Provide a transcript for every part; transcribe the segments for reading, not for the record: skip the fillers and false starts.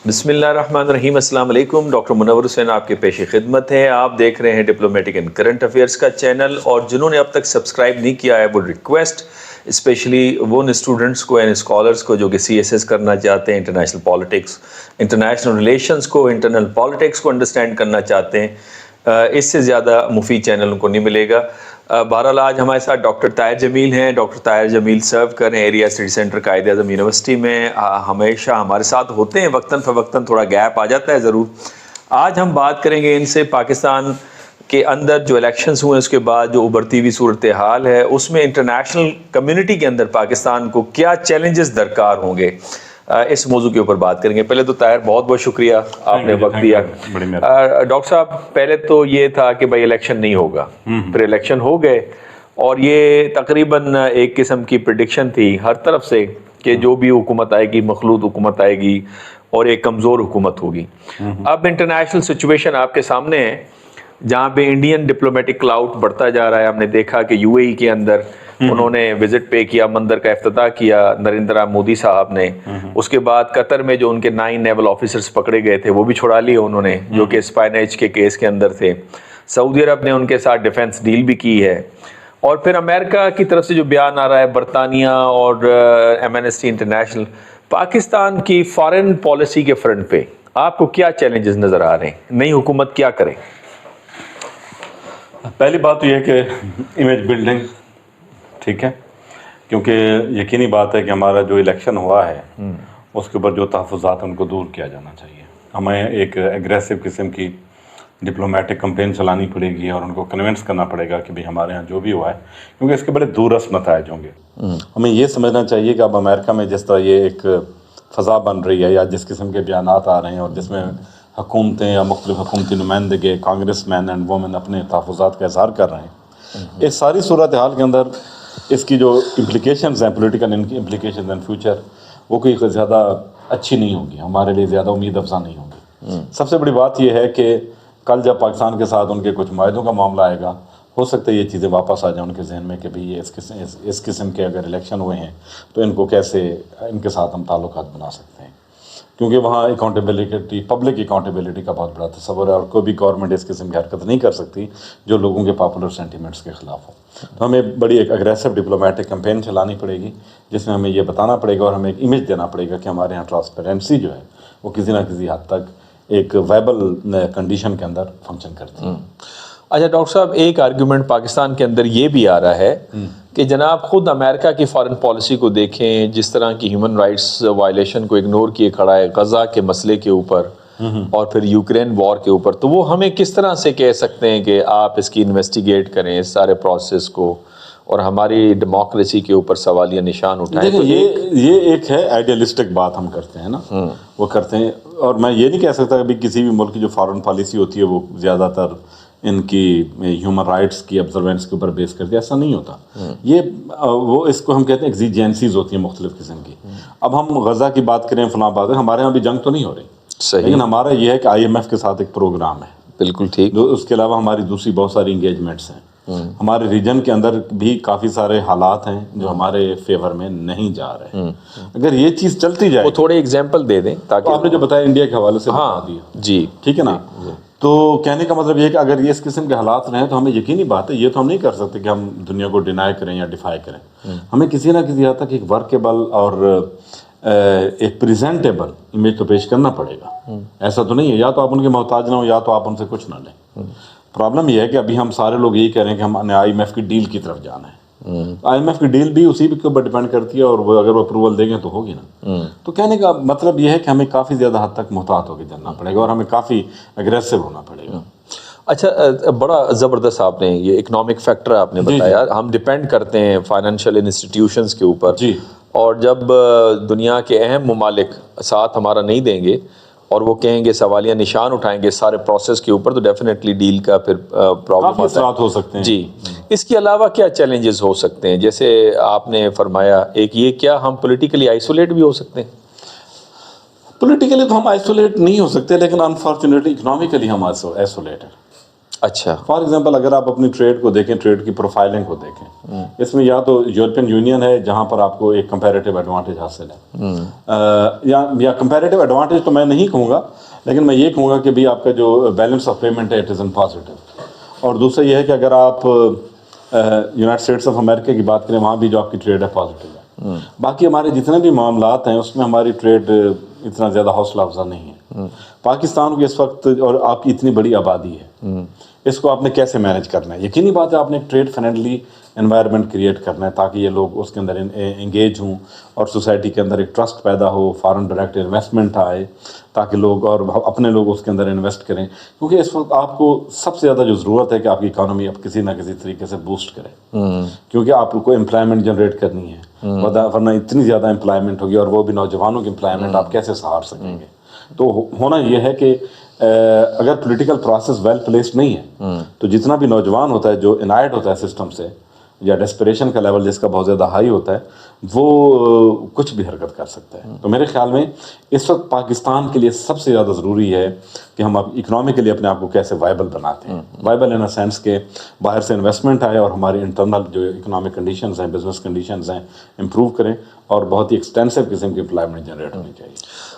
بسم اللہ الرحمن الرحیم. السلام علیکم. ڈاکٹر منور حسین آپ کے پیش خدمت ہے. آپ دیکھ رہے ہیں ڈپلومیٹک اینڈ کرنٹ افیئرس کا چینل, اور جنہوں نے اب تک سبسکرائب نہیں کیا ہے وہ ریکویسٹ اسپیشلی وہ اسٹوڈنٹس کو اینڈ اسکالرس کو جو کہ سی ایس ایس کرنا چاہتے ہیں, انٹرنیشنل پالیٹکس, انٹرنیشنل ریلیشنس کو, انٹرنل پالیٹکس کو انڈرسٹینڈ کرنا چاہتے ہیں. اس سے زیادہ مفید چینل ان کو نہیں ملے گا. بہرحال آج ہمارے ساتھ ڈاکٹر طاہر جمیل ہیں. ڈاکٹر طاہر جمیل سرو کر رہے ہیں area study centre Quaid Azam university میں. ہمیشہ ہمارے ساتھ ہوتے ہیں, وقتاً فوقتاً تھوڑا گیپ آ جاتا ہے ضرور. آج ہم بات کریں گے ان سے پاکستان کے اندر جو الیکشنز ہوئے اس کے بعد جو ابھرتی ہوئی صورتحال ہے اس میں انٹرنیشنل کمیونٹی کے اندر پاکستان کو کیا چیلنجز درکار ہوں گے, اس موضوع کے اوپر بات کریں گے. پہلے تو طاہر بہت بہت شکریہ آپ نے وقت دیا. ڈاکٹر صاحب پہلے تو یہ تھا کہ بھائی الیکشن نہیں ہوگا, پھر الیکشن ہو گئے, اور یہ تقریباً ایک قسم کی پریڈکشن تھی ہر طرف سے کہ جو بھی حکومت آئے گی مخلوط حکومت آئے گی اور ایک کمزور حکومت ہوگی. اب انٹرنیشنل سچویشن آپ کے سامنے ہے جہاں پہ انڈین ڈپلومیٹک کلاؤڈ بڑھتا جا رہا ہے. ہم نے دیکھا کہ یو اے ای کے اندر انہوں نے وزٹ پے کیا, مندر کا افتتاح کیا نریندر مودی صاحب نے. اس کے بعد قطر میں جو ان کے 9 نیول آفیسرز پکڑے گئے تھے وہ بھی چھڑا لیے انہوں نے, جو کہ اسپائنیج کے کیس کے اندر تھے. سعودی عرب نے ان کے ساتھ ڈیفنس ڈیل بھی کی ہے. اور پھر امریکہ کی طرف سے جو بیان آ رہا ہے, برطانیہ اور ایمنسٹی انٹرنیشنل, پاکستان کی فارن پالیسی کے فرنٹ پہ آپ کو کیا چیلنجز نظر آ رہے ہیں؟ نئی حکومت کیا کرے؟ پہلی بات تو یہ ہے کہ امیج بلڈنگ ٹھیک ہے, کیونکہ یقینی بات ہے کہ ہمارا جو الیکشن ہوا ہے اس کے اوپر جو تحفظات ہیں ان کو دور کیا جانا چاہیے. ہمیں ایک ایگریسو قسم کی ڈپلومیٹک کمپین چلانی پڑے گی اور ان کو کنونس کرنا پڑے گا کہ بھئی ہمارے ہاں جو بھی ہوا ہے, کیونکہ اس کے بڑے دورس نتائج ہوں گے. ہمیں یہ سمجھنا چاہیے کہ اب امریکہ میں جس طرح یہ ایک فضا بن رہی ہے یا جس قسم کے بیانات آ رہے ہیں اور جس میں حکومتیں یا مختلف حکومتی نمائندگی کانگریس مین اینڈ وومن اپنے تحفظات کا اظہار کر رہے ہیں, اس ساری صورتحال کے اندر اس کی جو امپلیکیشنز ہیں, پولیٹیکل امپلیکیشنز ہیں فیوچر, وہ کوئی زیادہ اچھی نہیں ہوگی, ہمارے لیے زیادہ امید افزا نہیں ہوگی. سب سے بڑی بات یہ ہے کہ کل جب پاکستان کے ساتھ ان کے کچھ معاہدوں کا معاملہ آئے گا, ہو سکتا ہے یہ چیزیں واپس آ جائیں ان کے ذہن میں کہ بھئی یہ اس قسم کے اگر الیکشن ہوئے ہیں تو ان کو کیسے ان کے ساتھ ہم تعلقات بنا سکتے ہیں, کیونکہ وہاں اکاؤنٹیبلٹی, پبلک اکاؤنٹیبلٹی کا بہت بڑا تصور ہے, اور کوئی بھی گورنمنٹ اس قسم کی حرکت نہیں کر سکتی جو لوگوں کے پاپولر سینٹیمنٹس کے خلاف ہو. تو ہمیں بڑی ایک اگریسو ڈپلومیٹک کمپین چلانی پڑے گی جس میں ہمیں یہ بتانا پڑے گا اور ہمیں ایک امیج دینا پڑے گا کہ ہمارے یہاں ٹرانسپیرنسی جو ہے وہ کسی نہ کسی حد تک ایک وائبل کنڈیشن کے اندر فنکشن کرتی ہے. اچھا ڈاکٹر صاحب, ایک آرگیومنٹ پاکستان کے اندر یہ بھی آ رہا ہے کہ جناب خود امریکہ کی فارن پالیسی کو دیکھیں, جس طرح کی ہیومن رائٹس وائلیشن کو اگنور کیے کھڑا ہے غزہ کے مسئلے کے اوپر اور پھر یوکرین وار کے اوپر, تو وہ ہمیں کس طرح سے کہہ سکتے ہیں کہ آپ اس کی انویسٹیگیٹ کریں اس سارے پروسیس کو اور ہماری ڈیموکریسی کے اوپر سوالیہ نشان اٹھائیں؟ دیکھیں یہ ایک ہے آئیڈیلسٹک بات ہم کرتے ہیں نا, وہ کرتے ہیں, اور میں یہ نہیں کہہ سکتا کہ کسی بھی ملک کی جو فارن پالیسی ہوتی ہے وہ زیادہ تر ان کی ہیومن رائٹس کی آبزروینس کے اوپر بیس کرتی ہے, ایسا نہیں ہوتا. یہ وہ اس کو ہم کہتے ہیں ایگزیجنسیز ہوتی ہیں مختلف قسم کی. اب ہم غزہ کی بات کریں, فلاں بات کریں, ہمارے یہاں بھی جنگ تو نہیں ہو رہی, لیکن ہمارا یہ ہے کہ IMF کے ساتھ ایک پروگرام ہے. بالکل ٹھیک. اس کے علاوہ ہماری دوسری بہت ساری انگیجمنٹس ہیں. ہمارے ریجن کے اندر بھی کافی سارے حالات ہیں جو ہمارے فیور میں نہیں جا رہے. اگر یہ چیز چلتی جائے, وہ تھوڑے ایگزامپل دے دیں تاکہ آپ نے جو بتایا انڈیا کے حوالے سے بتا دیا جی ٹھیک ہے نا. تو کہنے کا مطلب یہ ہے کہ اگر یہ اس قسم کے حالات رہیں تو ہمیں یقینی بات ہے, یہ تو ہم نہیں کر سکتے کہ ہم دنیا کو ڈینائی کریں یا ڈیفائی کریں. ہمیں کسی نہ کسی حد تک ایک ورکیبل اور ایک پریزنٹیبل امیج تو پیش کرنا پڑے گا. ایسا تو نہیں ہے یا تو آپ ان کے محتاج نہ ہو یا تو آپ ان سے کچھ نہ لیں. پرابلم یہ ہے کہ ابھی ہم سارے لوگ یہی کہہ رہے ہیں کہ ہم نے IMF کی ڈیل کی طرف جانا ہے. IMF کی ڈیل بھی اسی کے اوپر ڈیپینڈ کرتی ہے, اور وہ اگر وہ اپروول دیں گے تو ہوگی نا. تو کہنے کا مطلب یہ ہے کہ ہمیں کافی زیادہ حد تک محتاط ہو کے چلنا پڑے گا اور ہمیں کافی اگریسو ہونا پڑے گا. اچھا بڑا زبردست آپ نے یہ اکنامک فیکٹر آپ نے بتایا. ہم ڈیپینڈ کرتے ہیں فائنینشیل انسٹیٹیوشنز کے اوپر, اور جب دنیا کے اہم ممالک ساتھ ہمارا نہیں دیں گے اور وہ کہیں گے سوالیہ نشان اٹھائیں گے سارے پروسیس کے اوپر, تو ڈیفینیٹلی ڈیل کا پھر پرابلم اثرات ہو سکتے ہیں. جی, اس کے علاوہ کیا چیلنجز ہو سکتے ہیں؟ جیسے آپ نے فرمایا ایک یہ, کیا ہم پولیٹیکلی آئسولیٹ بھی ہو سکتے ہیں؟ پولیٹیکلی تو ہم آئسولیٹ نہیں ہو سکتے, لیکن انفارچونیٹلی اکنامکلی ہم آئسولیٹ ہیں. اچھا فار ایگزامپل اگر آپ اپنی ٹریڈ کو دیکھیں، ٹریڈ کی پروفائلنگ کو دیکھیں، اس میں یا تو یورپین یونین ہے جہاں پر آپ کو ایک کمپیریٹیو ایڈوانٹیج حاصل ہے، یا کمپیریٹیو ایڈوانٹیج تو میں نہیں کہوں گا، لیکن میں یہ کہوں گا کہ بھی آپ کا جو بیلنس آف پیمنٹ ہے اٹ از ان پازیٹیو. اور دوسرا یہ ہے کہ اگر آپ یونائٹڈ اسٹیٹس آف امریکہ کی بات کریں، وہاں بھی جو آپ کی ٹریڈ ہے پازیٹیو ہے. باقی ہمارے جتنے بھی معاملات ہیں اس میں ہماری ٹریڈ اتنا زیادہ حوصلہ افزا نہیں ہے. پاکستان کو اس وقت، اور آپ کی اتنی بڑی آبادی ہے، اس کو آپ نے کیسے مینیج کرنا ہے؟ یقینی بات ہے آپ نے ایک ٹریڈ فرینڈلی انوائرمنٹ کریٹ کرنا ہے تاکہ یہ لوگ اس کے اندر انگیج ہوں اور سوسائٹی کے اندر ایک ٹرسٹ پیدا ہو، فارن ڈائریکٹ انویسٹمنٹ آئے تاکہ لوگ اور اپنے لوگ اس کے اندر انویسٹ کریں. کیونکہ اس وقت آپ کو سب سے زیادہ جو ضرورت ہے کہ آپ کی اکانومی اب کسی نہ کسی طریقے سے بوسٹ کرے، کیونکہ آپ کو امپلائمنٹ جنریٹ کرنی ہے، ورنہ اتنی زیادہ امپلائمنٹ ہوگی، اور وہ بھی نوجوانوں کی امپلائمنٹ آپ کیسے سہار سکیں گے؟ تو ہونا یہ ہے کہ اگر پولیٹیکل پروسیس ویل پلیسڈ نہیں ہے تو جتنا بھی نوجوان ہوتا ہے جو انائٹ ہوتا ہے سسٹم سے، یا ڈیسپریشن کا لیول جس کا بہت زیادہ ہائی ہوتا ہے، وہ کچھ بھی حرکت کر سکتا ہے. تو میرے خیال میں اس وقت پاکستان کے لیے سب سے زیادہ ضروری ہے کہ ہم اکنامی کے لیے اپنے آپ کو کیسے وائبل بناتے ہیں. وائبل ان اے سینس کہ باہر سے انویسٹمنٹ آئے اور ہماری انٹرنل جو اکنامک کنڈیشنز ہیں، بزنس کنڈیشنز ہیں، امپروو کریں، اور بہت ہی ایکسٹینسو قسم کی امپلائمنٹ جنریٹ ہونی چاہیے.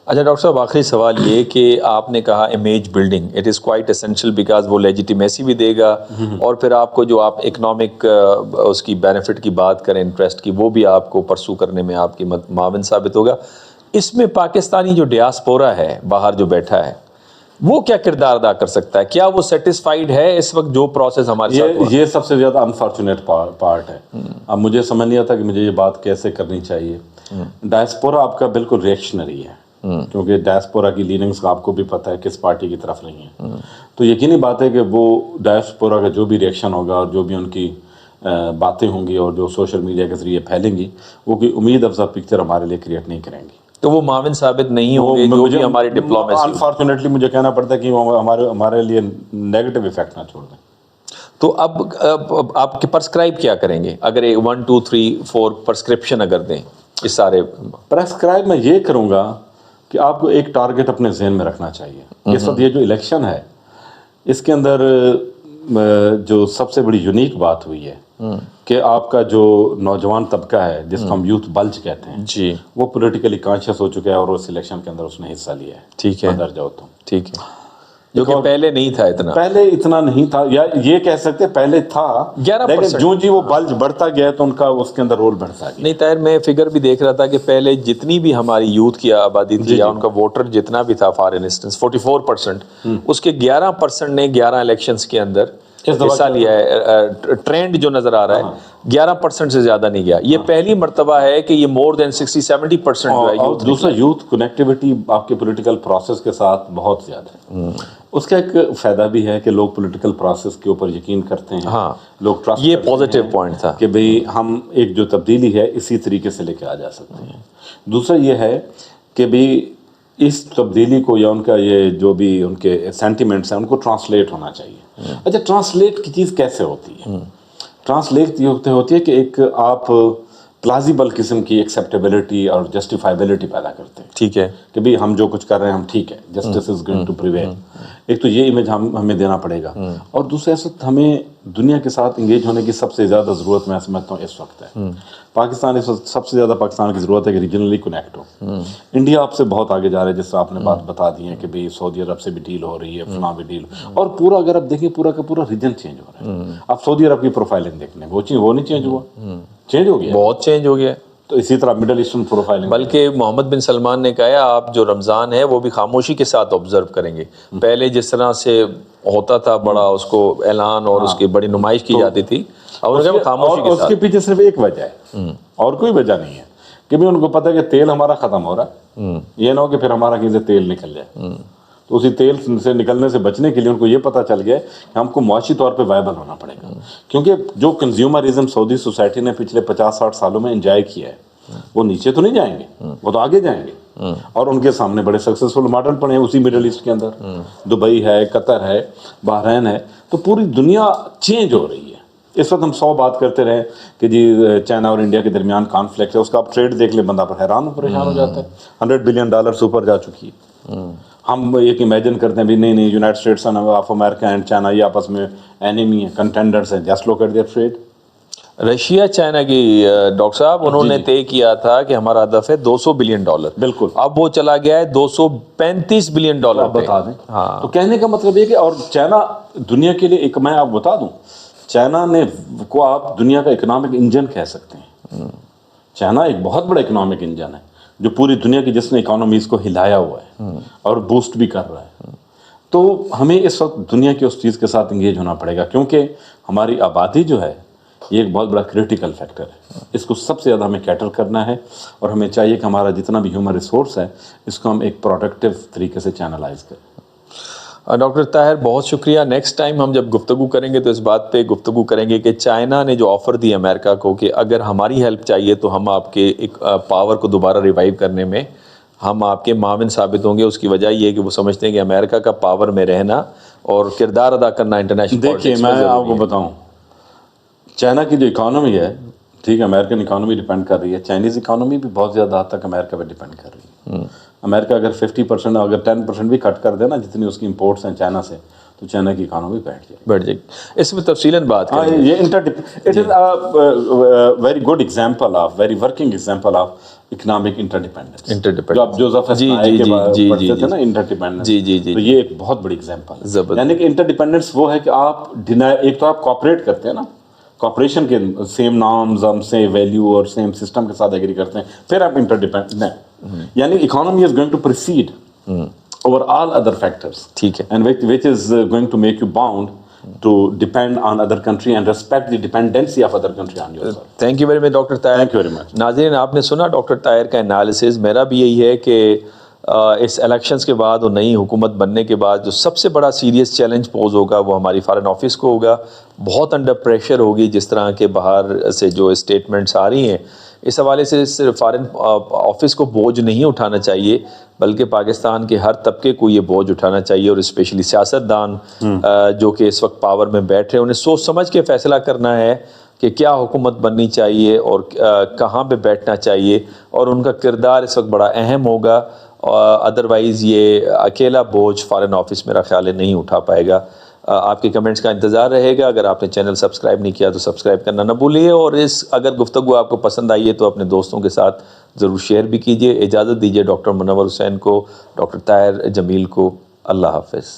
اچھا ڈاکٹر صاحب، آخری سوال یہ کہ آپ نے کہا image building it is quite essential because وہ لیجیٹیمیسی بھی دے گا، اور پھر آپ کو جو آپ اکنامک اس کی بینیفٹ کی بات کریں، انٹرسٹ کی، وہ بھی آپ کو پرسو کرنے میں آپ کی معاون ثابت ہوگا. اس میں پاکستانی جو ڈیاسپورا ہے باہر جو بیٹھا ہے، وہ کیا کردار ادا کر سکتا ہے؟ کیا وہ سیٹسفائیڈ ہے اس وقت جو پروسیس ہمارے ساتھ ہوا؟ یہ سب سے زیادہ انفارچونیٹ پارٹ ہے. اب مجھے سمجھ نہیں آتا کہ مجھے یہ بات کیسے کرنی چاہیے. ڈائسپورا آپ کا بالکل ریئیکشنری ہے، کیونکہ ڈائسپورا کی لیننگز آپ کو بھی پتہ ہے کس پارٹی کی طرف نہیں ہے. تو یقینی بات ہے کہ وہ ڈائسپورا کا جو بھی ریئیکشن ہوگا اور جو بھی ان کی باتیں ہوں گی اور جو سوشل میڈیا کے ذریعے پھیلیں گی، وہ کوئی امید افزا پکچر ہمارے لیے کریٹ نہیں کریں گی. تو وہ معاون ثابت نہیں ہوں گے جو بھی ہماری ڈپلومیسی. انفارچونیٹلی مجھے کہنا پڑتا ہے کہ وہ ہمارے لیے نیگیٹو ایفیکٹ نہ چھوڑ دیں. تو اب آپ کے پرسکرائب کیا کریں گے اگر 1 2 3 4 پرسکرپشن اگر دیں اس سارے؟ پرسکرائب میں یہ کروں گا کہ آپ کو ایک ٹارگٹ اپنے ذہن میں رکھنا چاہیے. اس وقت یہ جو الیکشن ہے اس کے اندر جو سب سے بڑی یونیک بات ہوئی ہے کہ آپ کا جو نوجوان طبقہ ہے جس کو ہم یوتھ بلج کہتے ہیں جی، وہ پولیٹیکلی کانشیس ہو چکا ہے اور اس الیکشن کے اندر اس نے حصہ لیا ہے. ٹھیک ہے، اندر جاؤ تو ٹھیک ہے، جو کہ پہلے نہیں تھا اتنا. پہلے اتنا نہیں تھا، یا یہ کہہ سکتے پہلے تھا 11%. لیکن جو جی وہ بلج بڑھتا گیا تو ان کا اس کے اندر رول بڑھتا گیا. نہیں طاہر، میں فگر بھی دیکھ رہا تھا کہ پہلے جتنی بھی ہماری یوتھ کی آبادی تھی یا ان کا ووٹر جتنا بھی تھا فار انسٹنس 44%، اس کے 11% نے 11 الیکشنز کے اندر حصہ لیا ہے. ٹرینڈ جو نظر آ رہا ہے 11% سے زیادہ نہیں گیا. یہ پہلی مرتبہ ہے کہ یہ مور دین 60-70% جو ہے اور یوتھ. دوسرا یوتھ کنیکٹیوٹی آپ کے پولیٹیکل پروسیس کے ساتھ بہت زیادہ ہے. اس کا ایک فائدہ بھی ہے کہ لوگ پولیٹیکل پروسیس کے اوپر یقین کرتے ہیں. ہاں، لوگ ٹرسٹ یہ پازیٹیو پوائنٹ تھا کہ بھئی ہم ایک جو تبدیلی ہے اسی طریقے سے لے کے آ جا سکتے ہیں. دوسرا یہ ہے کہ بھئی اس تبدیلی کو یا ان کا یہ جو بھی ان کے سینٹیمنٹس ہیں ان کو ٹرانسلیٹ ہونا چاہیے. اچھا، ٹرانسلیٹ کی چیز کیسے ہوتی ہے؟ ٹرانسلیٹ یہ ہوتی ہے کہ ایک آپ پلازیبل قسم کی ایکسیپٹیبلٹی اور جسٹیفائبلٹی پیدا کرتے ہیں. ٹھیک ہے کہ بھئی ہم جو کچھ کر رہے ہیں ہم ٹھیک ہے، justice is going to prevail. ایک تو یہ امیج ہمیں دینا پڑے گا. اور دوسرے اس وقت ہمیں دنیا کے ساتھ انگیج ہونے کی سب سے زیادہ ضرورت میں سمجھتا ہوں اس وقت ہے. پاکستان اس وقت سب سے زیادہ پاکستان کی ضرورت ہے کہ ریجنلی کنیکٹ ہو. انڈیا آپ سے بہت آگے جا رہا ہے، جس سے آپ نے بات بتا دی ہے کہ بھئی سعودی عرب سے بھی ڈیل ہو رہی ہے، فلاں بھی ڈیل، اور پورا اگر آپ دیکھیں پورا کا پورا ریجن چینج ہو رہا ہے. آپ سعودی عرب کی پروفائلنگ دیکھ لیں، وہ نہیں چینج ہوا، چینج ہو گیا، بہت چینج ہو گیا. تو اسی طرح مڈل ایسٹرن پروفائلنگ. بلکہ محمد بن سلمان نے کہا آپ جو رمضان ہے وہ بھی خاموشی کے ساتھ آبزرو کریں گے. پہلے جس طرح سے ہوتا تھا بڑا اس کو اعلان اور اس کی بڑی نمائش کی جاتی تھی، اور اس کے پیچھے صرف ایک وجہ ہے اور کوئی وجہ نہیں ہے کہ بھی ان کو پتہ ہے کہ تیل ہمارا ختم ہو رہا ہے. یہ نہ ہو کہ پھر ہمارا کسی تیل نکل جائے. تو اسی تیل سے نکلنے سے بچنے کے لیے ان کو یہ پتہ چل گیا کہ ہم کو معاشی طور پہ وائبل ہونا پڑے گا. کیونکہ جو کنزیومرزم سعودی سوسائٹی نے پچھلے 50-60 سالوں میں انجوائے کیا ہے وہ نیچے تو نہیں جائیں گے، وہ تو آگے جائیں گے. اور ان کے سامنے بڑے سکسیسفل ماڈل پڑے ہیں اسی مڈل ایسٹ کے اندر. دبئی ہے، قطر ہے، بحرین ہے. تو پوری دنیا چینج ہو رہی ہے. اس وقت ہم 100 بات کرتے رہے کہ جی چائنا اور انڈیا کے درمیان کانفلکٹ ہے، اس کا آپ ٹریڈ دیکھ لیں بندہ پر حیران و پریشان ہو جاتا ہے. $100 بلین اوپر جا چکی ہے. ہم ایک امیجن کرتے ہیں بھی نہیں United States of America and China یہ آپس میں اینیمی ہیں, کنٹینڈرز ہیں, just look at their trade. Russia China کی ڈاکٹر صاحب انہوں نے طے کیا تھا کہ ہمارا ہدف ہے $200 بلین, بالکل, اب وہ چلا گیا ہے $235 بلین. بتا دیں. تو کہنے کا مطلب یہ کہ اور چائنا دنیا کے لیے ایک, میں آپ بتا دوں, چائنا نے کو آپ دنیا کا اکنامک انجن کہہ سکتے ہیں. چائنا ایک بہت بڑا اکنامک انجن ہے جو پوری دنیا کی جس نے اکانومیز کو ہلایا ہوا ہے اور بوسٹ بھی کر رہا ہے. تو ہمیں اس وقت دنیا کی اس چیز کے ساتھ انگیج ہونا پڑے گا, کیونکہ ہماری آبادی جو ہے یہ ایک بہت بڑا کریٹیکل فیکٹر ہے. اس کو سب سے زیادہ ہمیں کیٹر کرنا ہے, اور ہمیں چاہیے کہ ہمارا جتنا بھی ہیومن ریسورس ہے اس کو ہم ایک پروڈکٹیو طریقے سے چینلائز کریں. ڈاکٹر طاہر بہت شکریہ. نیکسٹ ٹائم ہم جب گفتگو کریں گے تو اس بات پہ گفتگو کریں گے کہ چائنا نے جو آفر دی امریکہ کو کہ اگر ہماری ہیلپ چاہیے تو ہم آپ کے ایک پاور کو دوبارہ ریوائیو کرنے میں ہم آپ کے معاون ثابت ہوں گے. اس کی وجہ یہ ہے کہ وہ سمجھتے ہیں کہ امریکہ کا پاور میں رہنا اور کردار ادا کرنا انٹرنیشنل. دیکھیے میں آپ کو بتاؤں, چائنا کی جو اکانومی ہے, ٹھیک ہے, امریکن اکانومی ڈیپینڈ کر رہی ہے, چائنیز اکانومی بھی بہت زیادہ حد تک امریکہ پہ ڈیپینڈ کر رہی ہے. امریکہ اگر 50% اگر 10% بھی کٹ کر دے نا جتنی اس کی امپورٹس ہیں چائنا سے, تو چائنا کی اکانومی بیٹھ جائے گی. اس میں تفصیلاً بات کریں گے. یہ it is very good example of very working example of economic انٹرڈیپینڈنس. جو آپ جوزف اسماعیل کے پڑھتے تھے نا انٹرڈیپینڈنس, تو یہ ایک بہت بڑی ایگزامپل ہے. یعنی کہ انٹرڈیپینڈنس وہ ہے کہ آپ ایک تو آپ کوآپریٹ کرتے ہیں نا, کوآپریشن کے سیم نارمز ہم سیم ویلیو اور سیم سسٹم کے ساتھ ایگری کرتے ہیں, پھر آپ انٹرڈیپینڈنٹ ہیں. یعنی economy is going to proceed over all other factors, ٹھیک ہے, and which is going to make you bound to depend on other country and respect the dependency of other country on yourself. Thank you very much doctor Tahir. Thank you very much. ناظرین آپ نے سنا doctor Tahir کا analysis. میرا بھی یہی ہے کہ اس الیکشنز کے بعد اور نئی حکومت بننے کے بعد جو سب سے بڑا سیریس چیلنج پوز ہوگا وہ ہماری فارن آفس کو ہوگا. بہت انڈر پریشر ہوگی جس طرح کے باہر سے جو اسٹیٹمنٹس آ رہی ہیں. اس حوالے سے صرف فارن آفس کو بوجھ نہیں اٹھانا چاہیے بلکہ پاکستان کے ہر طبقے کو یہ بوجھ اٹھانا چاہیے, اور اسپیشلی سیاستدان جو کہ اس وقت پاور میں بیٹھ رہے ہیں, انہیں سوچ سمجھ کے فیصلہ کرنا ہے کہ کیا حکومت بننی چاہیے اور کہاں پہ بیٹھنا چاہیے, اور ان کا کردار اس وقت بڑا اہم ہوگا. ادروائز یہ اکیلا بوجھ فارن آفس میرا خیال ہے نہیں اٹھا پائے گا. آپ کے کمنٹس کا انتظار رہے گا. اگر آپ نے چینل سبسکرائب نہیں کیا تو سبسکرائب کرنا نہ بھولیے, اور اگر گفتگو آپ کو پسند آئی ہے تو اپنے دوستوں کے ساتھ ضرور شیئر بھی کیجیے. اجازت دیجیے ڈاکٹر منور حسین کو, ڈاکٹر طاہر جمیل کو. اللہ حافظ.